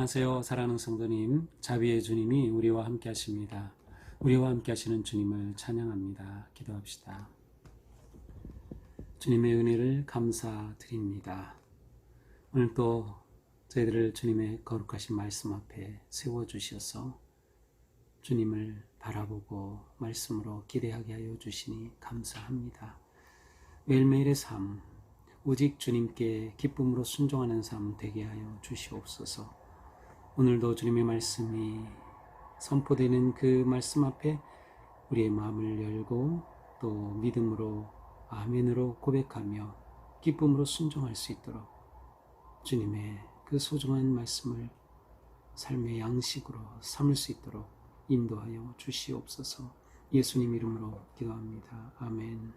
안녕하세요. 사랑하는 성도님, 자비의 주님이 우리와 함께 하십니다. 우리와 함께 하시는 주님을 찬양합니다. 기도합시다. 주님의 은혜를 감사드립니다. 오늘 또 저희들을 주님의 거룩하신 말씀 앞에 세워주셔서 주님을 바라보고 말씀으로 기대하게 하여 주시니 감사합니다. 매일매일의 삶, 오직 주님께 기쁨으로 순종하는 삶 되게 하여 주시옵소서. 오늘도 주님의 말씀이 선포되는 그 말씀 앞에 우리의 마음을 열고 또 믿음으로 아멘으로 고백하며 기쁨으로 순종할 수 있도록 주님의 그 소중한 말씀을 삶의 양식으로 삼을 수 있도록 인도하여 주시옵소서. 예수님 이름으로 기도합니다. 아멘.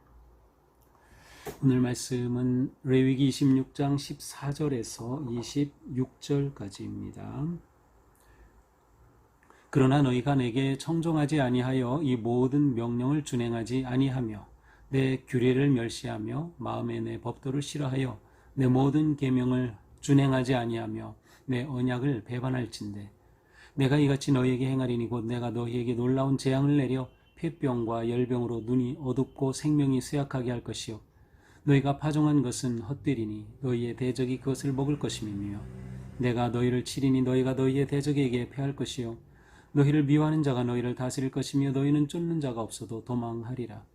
오늘 말씀은 레위기 26장 14절에서 26절까지입니다. 그러나 너희가 내게 청종하지 아니하여 이 모든 명령을 준행하지 아니하며 내 규례를 멸시하며 마음에 내 법도를 싫어하여 내 모든 계명을 준행하지 아니하며 내 언약을 배반할진대 내가 이같이 너희에게 행하리니 곧 내가 너희에게 놀라운 재앙을 내려 폐병과 열병으로 눈이 어둡고 생명이 쇠약하게 할 것이요 너희가 파종한 것은 헛되리니 너희의 대적이 그것을 먹을 것임이며 내가 너희를 치리니 너희가 너희의 대적에게 패할 것이요 너희를 미워하는 자가 너희를 다스릴 것이며 너희는 쫓는 자가 없어도 도망하리라.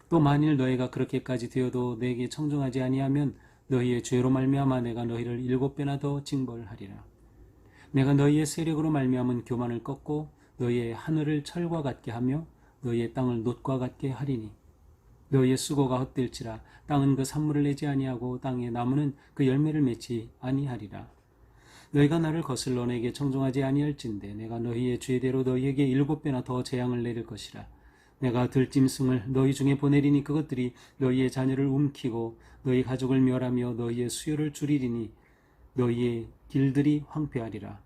또 만일 너희가 그렇게까지 되어도 내게 청종하지 아니하면 너희의 죄로 말미암아 내가 너희를 7배나 더 징벌하리라. 내가 너희의 세력으로 말미암은 교만을 꺾고 너희의 하늘을 철과 같게 하며 너희의 땅을 놋과 같게 하리니 너희의 수고가 헛될지라 땅은 그 산물을 내지 아니하고 땅의 나무는 그 열매를 맺지 아니하리라. 너희가 나를 거슬러 내게 청종하지 아니할진대 내가 너희의 죄대로 너희에게 7배나 더 재앙을 내릴 것이라. 내가 들짐승을 너희 중에 보내리니 그것들이 너희의 자녀를 움키고 너희 가족을 멸하며 너희의 수요를 줄이리니 너희의 길들이 황폐하리라.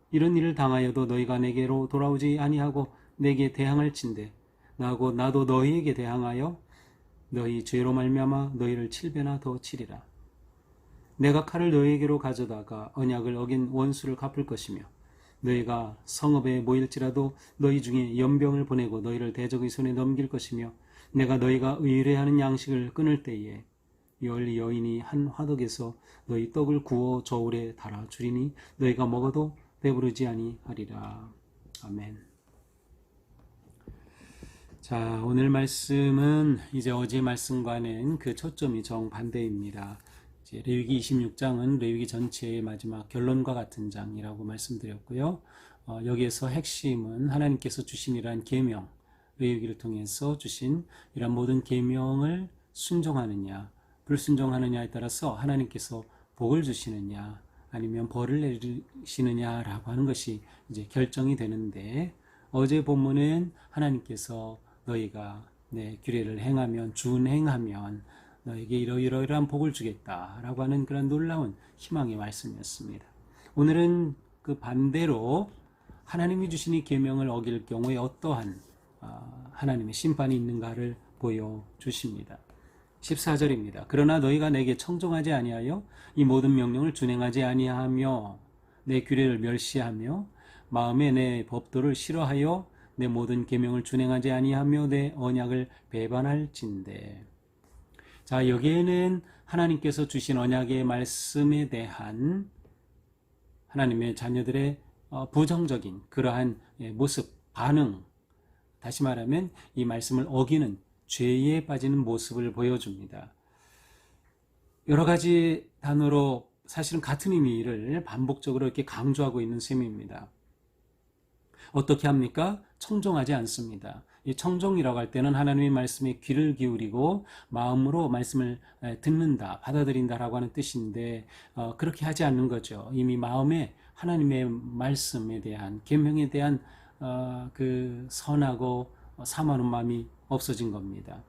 이런 일을 당하여도 너희가 내게로 돌아오지 아니하고 내게 대항할진대 나도 너희에게 대항하여 너희 죄로 말미암아 너희를 7배나 더 치리라. 내가 칼을 너희에게로 가져다가 언약을 어긴 원수를 갚을 것이며 너희가 성읍에 모일지라도 너희 중에 연병을 보내고 너희를 대적의 손에 넘길 것이며 내가 너희가 의뢰하는 양식을 끊을 때에 열 여인이 한 화덕에서 너희 떡을 구워 저울에 달아 주리니 너희가 먹어도 배부르지 아니하리라. 아멘. 자, 오늘 말씀은 이제 어제 말씀과는 그 초점이 정반대입니다. 이제 레위기 26장은 레위기 전체의 마지막 결론과 같은 장이라고 말씀드렸고요. 여기에서 핵심은 하나님께서 주신 이러한 계명, 레위기를 통해서 주신 이러한 모든 계명을 순종하느냐, 불순종하느냐에 따라서 하나님께서 복을 주시느냐, 아니면 벌을 내리시느냐라고 하는 것이 이제 결정이 되는데, 어제 본문은 하나님께서 너희가 내 규례를 행하면, 준행하면 너에게 이러이러한 복을 주겠다라고 하는 그런 놀라운 희망의 말씀이었습니다. 오늘은 그 반대로 하나님이 주신 이 계명을 어길 경우에 어떠한 하나님의 심판이 있는가를 보여주십니다. 14절입니다. 그러나 너희가 내게 청종하지 아니하여 이 모든 명령을 준행하지 아니하며 내 규례를 멸시하며 마음에 내 법도를 싫어하여 내 모든 계명을 준행하지 아니하며 내 언약을 배반할진대. 자, 여기에는 하나님께서 주신 언약의 말씀에 대한 하나님의 자녀들의 부정적인 그러한 모습, 반응, 다시 말하면 이 말씀을 어기는 죄에 빠지는 모습을 보여줍니다. 여러 가지 단어로 사실은 같은 의미를 반복적으로 이렇게 강조하고 있는 셈입니다. 어떻게 합니까? 청종하지 않습니다. 이 청종이라고 할 때는 하나님의 말씀에 귀를 기울이고 마음으로 말씀을 듣는다, 받아들인다라고 하는 뜻인데 그렇게 하지 않는 거죠. 이미 마음에 하나님의 말씀에 대한, 계명에 대한 그 선하고 사모하는 마음이 없어진 겁니다.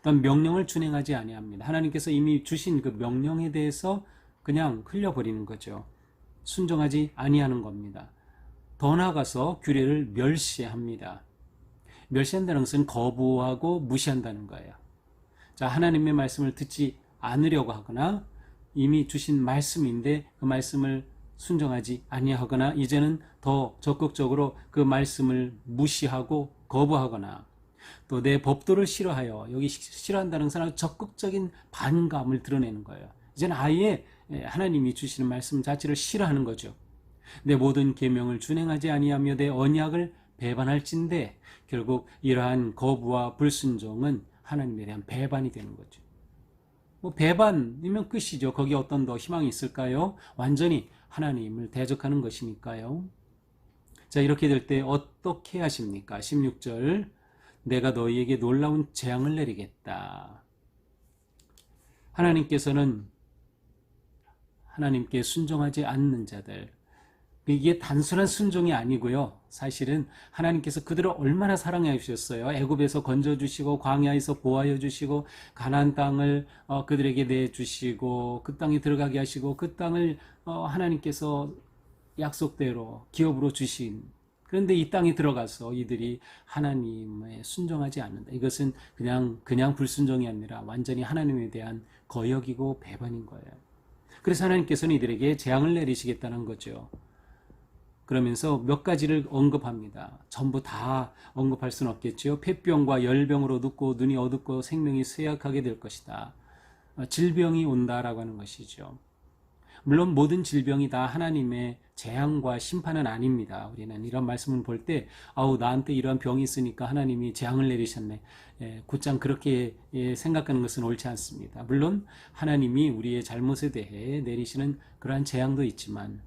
또한 명령을 준행하지 아니합니다. 하나님께서 이미 주신 그 명령에 대해서 그냥 흘려버리는 거죠. 순종하지 아니하는 겁니다. 더 나아가서 규례를 멸시합니다. 멸시한다는 것은 거부하고 무시한다는 거예요. 자, 하나님의 말씀을 듣지 않으려고 하거나 이미 주신 말씀인데 그 말씀을 순종하지 아니하거나 이제는 더 적극적으로 그 말씀을 무시하고 거부하거나 또 내 법도를 싫어하여, 여기 싫어한다는 것은 적극적인 반감을 드러내는 거예요. 이제는 아예 하나님이 주시는 말씀 자체를 싫어하는 거죠. 내 모든 계명을 준행하지 아니하며 내 언약을 배반할진대, 결국 이러한 거부와 불순종은 하나님에 대한 배반이 되는 거죠. 뭐 배반이면 끝이죠. 거기에 어떤 더 희망이 있을까요? 완전히 하나님을 대적하는 것이니까요. 자, 이렇게 될 때 어떻게 하십니까? 16절, 내가 너희에게 놀라운 재앙을 내리겠다. 하나님께서는 하나님께 순종하지 않는 자들, 이게 단순한 순종이 아니고요. 사실은 하나님께서 그들을 얼마나 사랑해 주셨어요. 애굽에서 건져주시고 광야에서 보호하여 주시고 가나안 땅을 그들에게 내주시고 그 땅에 들어가게 하시고 그 땅을 하나님께서 약속대로 기업으로 주신, 그런데 이 땅에 들어가서 이들이 하나님에 순종하지 않는다. 이것은 그냥 불순종이 아니라 완전히 하나님에 대한 거역이고 배반인 거예요. 그래서 하나님께서는 이들에게 재앙을 내리시겠다는 거죠. 그러면서 몇 가지를 언급합니다. 전부 다 언급할 수는 없겠죠. 폐병과 열병으로 눕고 눈이 어둡고 생명이 쇠약하게 될 것이다. 질병이 온다라고 하는 것이죠. 물론 모든 질병이 다 하나님의 재앙과 심판은 아닙니다. 우리는 이런 말씀을 볼 때 나한테 이런 병이 있으니까 하나님이 재앙을 내리셨네, 곧장 그렇게 생각하는 것은 옳지 않습니다. 물론 하나님이 우리의 잘못에 대해 내리시는 그러한 재앙도 있지만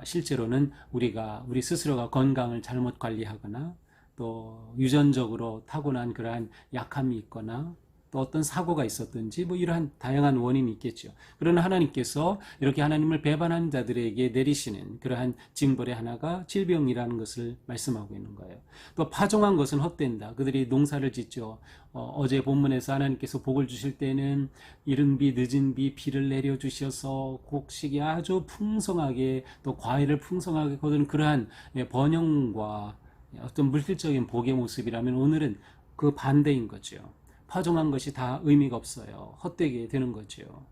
실제로는 우리 스스로가 건강을 잘못 관리하거나 또 유전적으로 타고난 그러한 약함이 있거나 또 어떤 사고가 있었든지 뭐 이러한 다양한 원인이 있겠죠. 그러나 하나님께서 이렇게 하나님을 배반한 자들에게 내리시는 그러한 징벌의 하나가 질병이라는 것을 말씀하고 있는 거예요. 또 파종한 것은 헛된다. 그들이 농사를 짓죠. 어제 본문에서 하나님께서 복을 주실 때는 이른 비 늦은 비를 내려주셔서 곡식이 아주 풍성하게 또 과일을 풍성하게 거두는 그러한 번영과 어떤 물질적인 복의 모습이라면 오늘은 그 반대인 거죠. 파종한 것이 다 의미가 없어요. 헛되게 되는 거죠.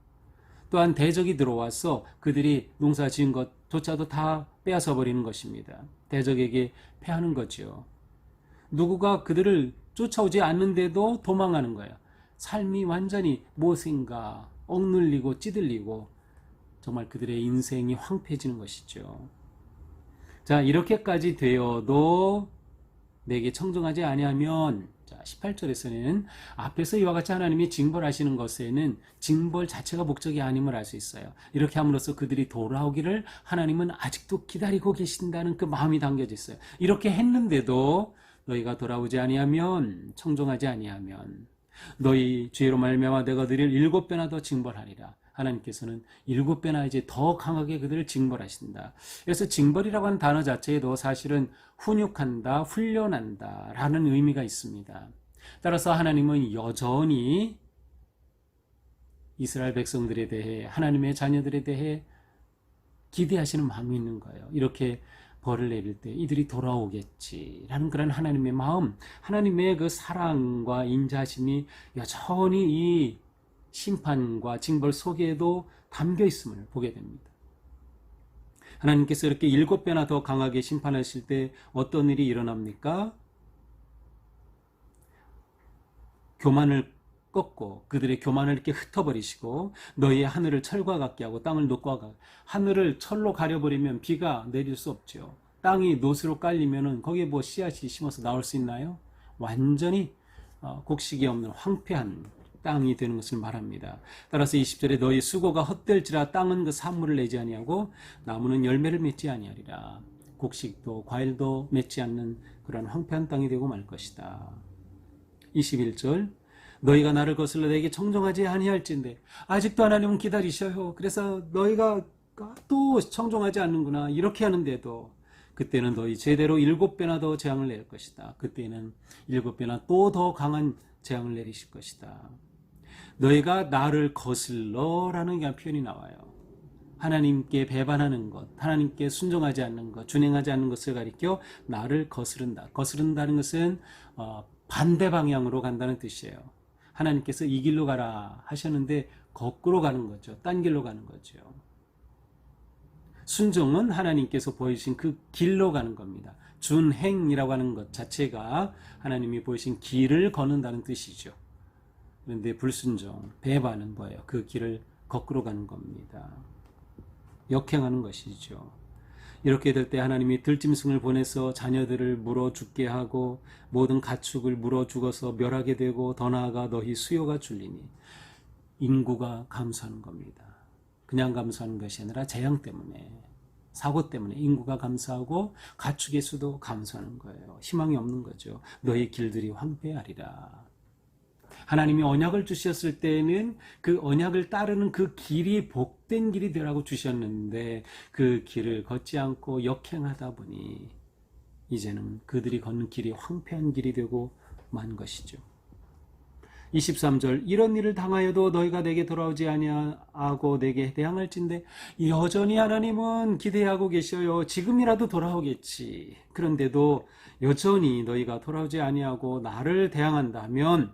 또한 대적이 들어와서 그들이 농사 지은 것조차도 다 빼앗아 버리는 것입니다. 대적에게 패하는 거죠. 누구가 그들을 쫓아오지 않는데도 도망하는 거예요. 삶이 완전히 무엇인가 억눌리고 찌들리고 정말 그들의 인생이 황폐해지는 것이죠. 자, 이렇게까지 되어도 내게 청종하지 아니하면, 자, 18절에서는 앞에서 이와 같이 하나님이 징벌하시는 것에는 징벌 자체가 목적이 아님을 알 수 있어요. 이렇게 함으로써 그들이 돌아오기를 하나님은 아직도 기다리고 계신다는 그 마음이 담겨져 있어요. 이렇게 했는데도 너희가 돌아오지 아니하면, 청종하지 아니하면 너희 죄로 말미암아 내가 너희를 7배나 더 징벌하리라. 하나님께서는 7배나 이제 더 강하게 그들을 징벌하신다. 그래서 징벌이라고 하는 단어 자체에도 사실은 훈육한다, 훈련한다 라는 의미가 있습니다. 따라서 하나님은 여전히 이스라엘 백성들에 대해, 하나님의 자녀들에 대해 기대하시는 마음이 있는 거예요. 이렇게 벌을 내릴 때 이들이 돌아오겠지라는 그런 하나님의 마음, 하나님의 그 사랑과 인자심이 여전히 이 심판과 징벌 속에도 담겨 있음을 보게 됩니다. 하나님께서 이렇게 7배나 더 강하게 심판하실 때 어떤 일이 일어납니까? 교만을 꺾고 그들의 교만을 이렇게 흩어버리시고 너희의 하늘을 철과 같게 하고 땅을 녹과 같게. 하늘을 철로 가려버리면 비가 내릴 수 없죠. 땅이 노스로 깔리면 거기에 뭐 씨앗이 심어서 나올 수 있나요? 완전히 곡식이 없는 황폐한 땅이 되는 것을 말합니다. 따라서 20절에 너희 수고가 헛될지라 땅은 그 산물을 내지 아니하고 나무는 열매를 맺지 아니하리라. 곡식도 과일도 맺지 않는 그런 황폐한 땅이 되고 말 것이다. 21절 너희가 나를 거슬러 내게 청종하지 아니할진대. 아직도 하나님은 기다리셔요. 그래서 너희가 또 청종하지 않는구나 이렇게 하는데도 그때는 너희 제대로 7배나 더 재앙을 내릴 것이다. 그때는 7배나 또 더 강한 재앙을 내리실 것이다. 너희가 나를 거슬러라는 표현이 나와요. 하나님께 배반하는 것, 하나님께 순종하지 않는 것, 준행하지 않는 것을 가리켜 나를 거스른다. 거스른다는 것은 반대 방향으로 간다는 뜻이에요. 하나님께서 이 길로 가라 하셨는데 거꾸로 가는 거죠. 딴 길로 가는 거죠. 순종은 하나님께서 보여주신 그 길로 가는 겁니다. 준행이라고 하는 것 자체가 하나님이 보여주신 길을 걷는다는 뜻이죠. 그런데 불순종, 배반은 뭐예요? 그 길을 거꾸로 가는 겁니다. 역행하는 것이죠. 이렇게 될 때 하나님이 들짐승을 보내서 자녀들을 물어 죽게 하고 모든 가축을 물어 죽어서 멸하게 되고 더 나아가 너희 수요가 줄리니 인구가 감소하는 겁니다. 그냥 감소하는 것이 아니라 재앙 때문에, 사고 때문에 인구가 감소하고 가축의 수도 감소하는 거예요. 희망이 없는 거죠. 너희 길들이 황폐하리라. 하나님이 언약을 주셨을 때는 그 언약을 따르는 그 길이 복된 길이 되라고 주셨는데 그 길을 걷지 않고 역행하다 보니 이제는 그들이 걷는 길이 황폐한 길이 되고 만 것이죠. 23절 이런 일을 당하여도 너희가 내게 돌아오지 아니하고 내게 대항할진대 여전히 하나님은 기대하고 계셔요. 지금이라도 돌아오겠지. 그런데도 여전히 너희가 돌아오지 아니하고 나를 대항한다면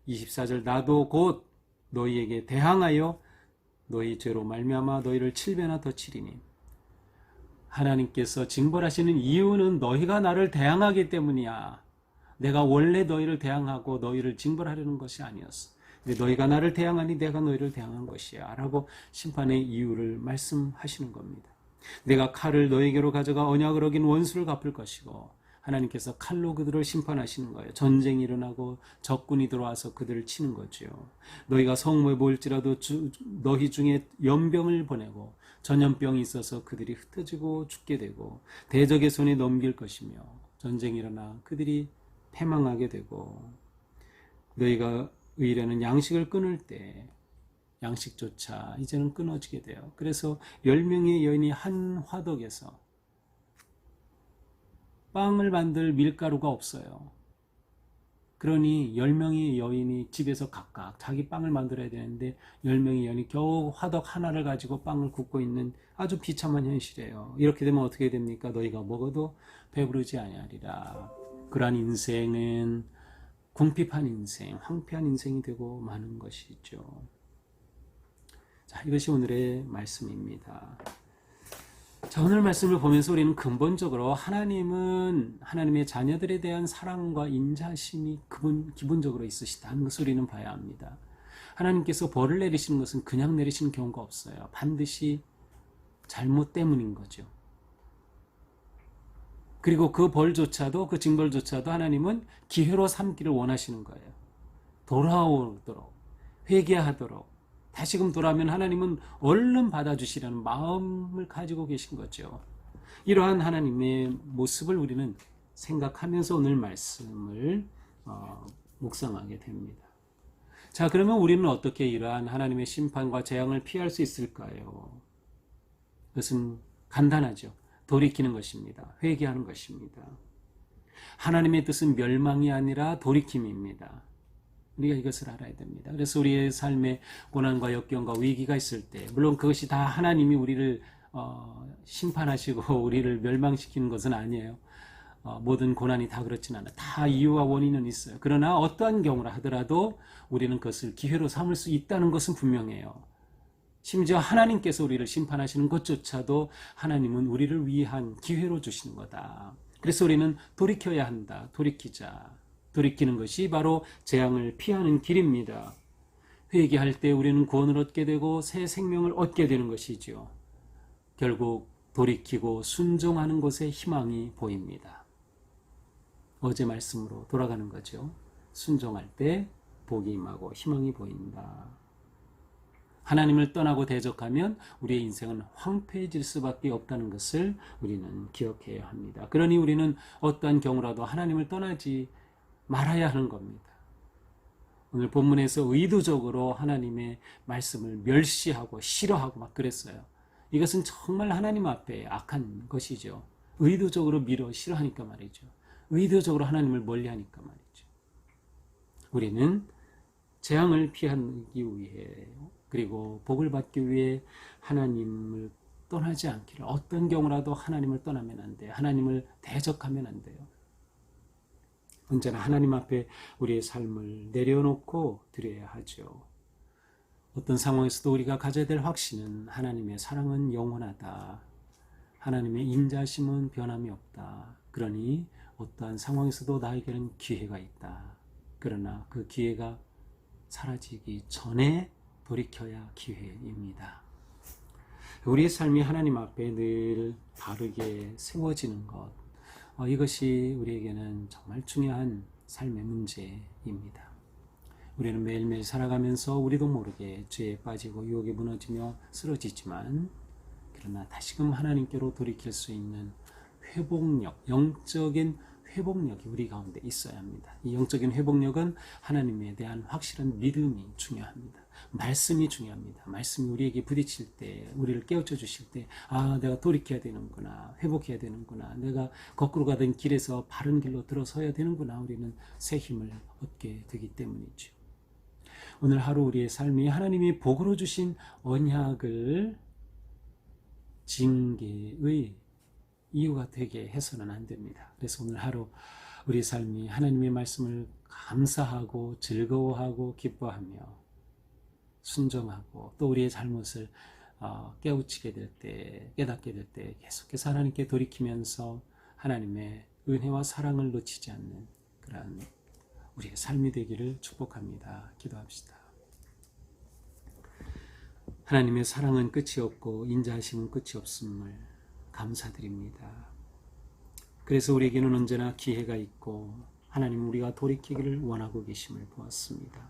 24절 나도 곧 너희에게 대항하여 너희 죄로 말미암아 너희를 7배나 더 치리니. 하나님께서 징벌하시는 이유는 너희가 나를 대항하기 때문이야. 내가 원래 너희를 대항하고 너희를 징벌하려는 것이 아니었어. 근데 너희가 나를 대항하니 내가 너희를 대항한 것이야 라고 심판의 이유를 말씀하시는 겁니다. 내가 칼을 너희에게로 가져가 언약을 어긴 원수를 갚을 것이고 하나님께서 칼로 그들을 심판하시는 거예요. 전쟁이 일어나고 적군이 들어와서 그들을 치는 거죠. 너희가 성읍에 모일지라도 너희 중에 연병을 보내고 전염병이 있어서 그들이 흩어지고 죽게 되고 대적의 손에 넘길 것이며 전쟁이 일어나 그들이 패망하게 되고 너희가 의뢰는 양식을 끊을 때 양식조차 이제는 끊어지게 돼요. 그래서 10명의 여인이 한 화덕에서 빵을 만들 밀가루가 없어요. 그러니 10명의 여인이 집에서 각각 자기 빵을 만들어야 되는데 10명의 여인이 겨우 화덕 하나를 가지고 빵을 굽고 있는 아주 비참한 현실이에요. 이렇게 되면 어떻게 됩니까? 너희가 먹어도 배부르지 아니하리라. 그러한 인생은 궁핍한 인생, 황폐한 인생이 되고 마는 것이죠. 자, 이것이 오늘의 말씀입니다. 자, 오늘 말씀을 보면서 우리는 근본적으로 하나님은 하나님의 자녀들에 대한 사랑과 인자심이 기본적으로 있으시다는 것을 우리는 봐야 합니다. 하나님께서 벌을 내리시는 것은 그냥 내리시는 경우가 없어요. 반드시 잘못 때문인 거죠. 그리고 그 벌조차도, 그 징벌조차도 하나님은 기회로 삼기를 원하시는 거예요. 돌아오도록, 회개하도록, 다시금 돌아오면 하나님은 얼른 받아주시려는 마음을 가지고 계신 거죠. 이러한 하나님의 모습을 우리는 생각하면서 오늘 말씀을 묵상하게 됩니다. 자, 그러면 우리는 어떻게 이러한 하나님의 심판과 재앙을 피할 수 있을까요? 그것은 간단하죠. 돌이키는 것입니다. 회개하는 것입니다. 하나님의 뜻은 멸망이 아니라 돌이킴입니다. 우리가 이것을 알아야 됩니다. 그래서 우리의 삶에 고난과 역경과 위기가 있을 때, 물론 그것이 다 하나님이 우리를 심판하시고 우리를 멸망시키는 것은 아니에요. 모든 고난이 다 그렇진 않아요. 다 이유와 원인은 있어요. 그러나 어떠한 경우라 하더라도 우리는 그것을 기회로 삼을 수 있다는 것은 분명해요. 심지어 하나님께서 우리를 심판하시는 것조차도 하나님은 우리를 위한 기회로 주시는 거다. 그래서 우리는 돌이켜야 한다. 돌이키자. 돌이키는 것이 바로 재앙을 피하는 길입니다. 회개할 때 우리는 구원을 얻게 되고 새 생명을 얻게 되는 것이지요. 결국 돌이키고 순종하는 곳에 희망이 보입니다. 어제 말씀으로 돌아가는 거죠. 순종할 때 복이 임하고 희망이 보인다. 하나님을 떠나고 대적하면 우리의 인생은 황폐해질 수밖에 없다는 것을 우리는 기억해야 합니다. 그러니 우리는 어떠한 경우라도 하나님을 떠나지 말아야 하는 겁니다. 오늘 본문에서 의도적으로 하나님의 말씀을 멸시하고 싫어하고 막 그랬어요. 이것은 정말 하나님 앞에 악한 것이죠. 의도적으로 밀어 싫어하니까 말이죠. 의도적으로 하나님을 멀리하니까 말이죠. 우리는 재앙을 피하기 위해 그리고 복을 받기 위해 하나님을 떠나지 않기를, 어떤 경우라도 하나님을 떠나면 안 돼요. 하나님을 대적하면 안 돼요. 언제나 하나님 앞에 우리의 삶을 내려놓고 드려야 하죠. 어떤 상황에서도 우리가 가져야 될 확신은 하나님의 사랑은 영원하다. 하나님의 인자심은 변함이 없다. 그러니 어떠한 상황에서도 나에게는 기회가 있다. 그러나 그 기회가 사라지기 전에 돌이켜야 기회입니다. 우리의 삶이 하나님 앞에 늘 바르게 세워지는 것, 이것이 우리에게는 정말 중요한 삶의 문제입니다. 우리는 매일매일 살아가면서 우리도 모르게 죄에 빠지고 유혹에 무너지며 쓰러지지만, 그러나 다시금 하나님께로 돌이킬 수 있는 회복력, 영적인 회복력이 우리 가운데 있어야 합니다. 이 영적인 회복력은 하나님에 대한 확실한 믿음이 중요합니다. 말씀이 중요합니다. 말씀이 우리에게 부딪힐 때, 우리를 깨우쳐 주실 때, 내가 돌이켜야 되는구나, 회복해야 되는구나, 내가 거꾸로 가던 길에서 바른 길로 들어서야 되는구나, 우리는 새 힘을 얻게 되기 때문이죠. 오늘 하루 우리의 삶이 하나님이 복으로 주신 언약을 징계의 이유가 되게 해서는 안 됩니다. 그래서 오늘 하루 우리 삶이 하나님의 말씀을 감사하고 즐거워하고 기뻐하며 순종하고 또 우리의 잘못을 깨우치게 될 때, 깨닫게 될 때 계속해서 하나님께 돌이키면서 하나님의 은혜와 사랑을 놓치지 않는 그러한 우리의 삶이 되기를 축복합니다. 기도합시다. 하나님의 사랑은 끝이 없고 인자하심은 끝이 없음을 감사드립니다. 그래서 우리에게는 언제나 기회가 있고 하나님 우리가 돌이키기를 원하고 계심을 보았습니다.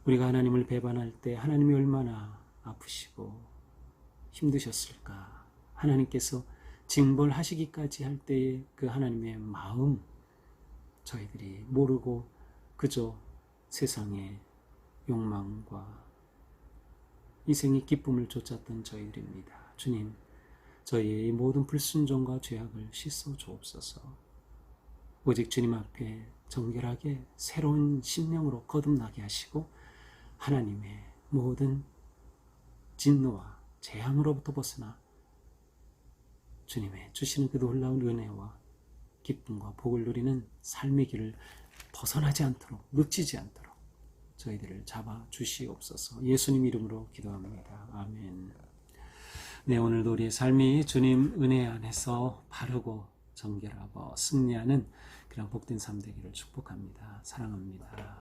우리가 하나님을 배반할 때 하나님이 얼마나 아프시고 힘드셨을까. 하나님께서 징벌하시기까지 할 때의 그 하나님의 마음, 저희들이 모르고 그저 세상의 욕망과 이생의 기쁨을 쫓았던 저희들입니다. 주님, 저희의 모든 불순종과 죄악을 씻어 주옵소서. 오직 주님 앞에 정결하게 새로운 심령으로 거듭나게 하시고 하나님의 모든 진노와 재앙으로부터 벗어나 주님의 주시는 그 놀라운 은혜와 기쁨과 복을 누리는 삶의 길을 벗어나지 않도록, 놓치지 않도록 저희들을 잡아 주시옵소서. 예수님 이름으로 기도합니다. 아멘. 네, 오늘도 우리의 삶이 주님 은혜 안에서 바르고 정결하고 승리하는 그런 복된 삶 되기를 축복합니다. 사랑합니다.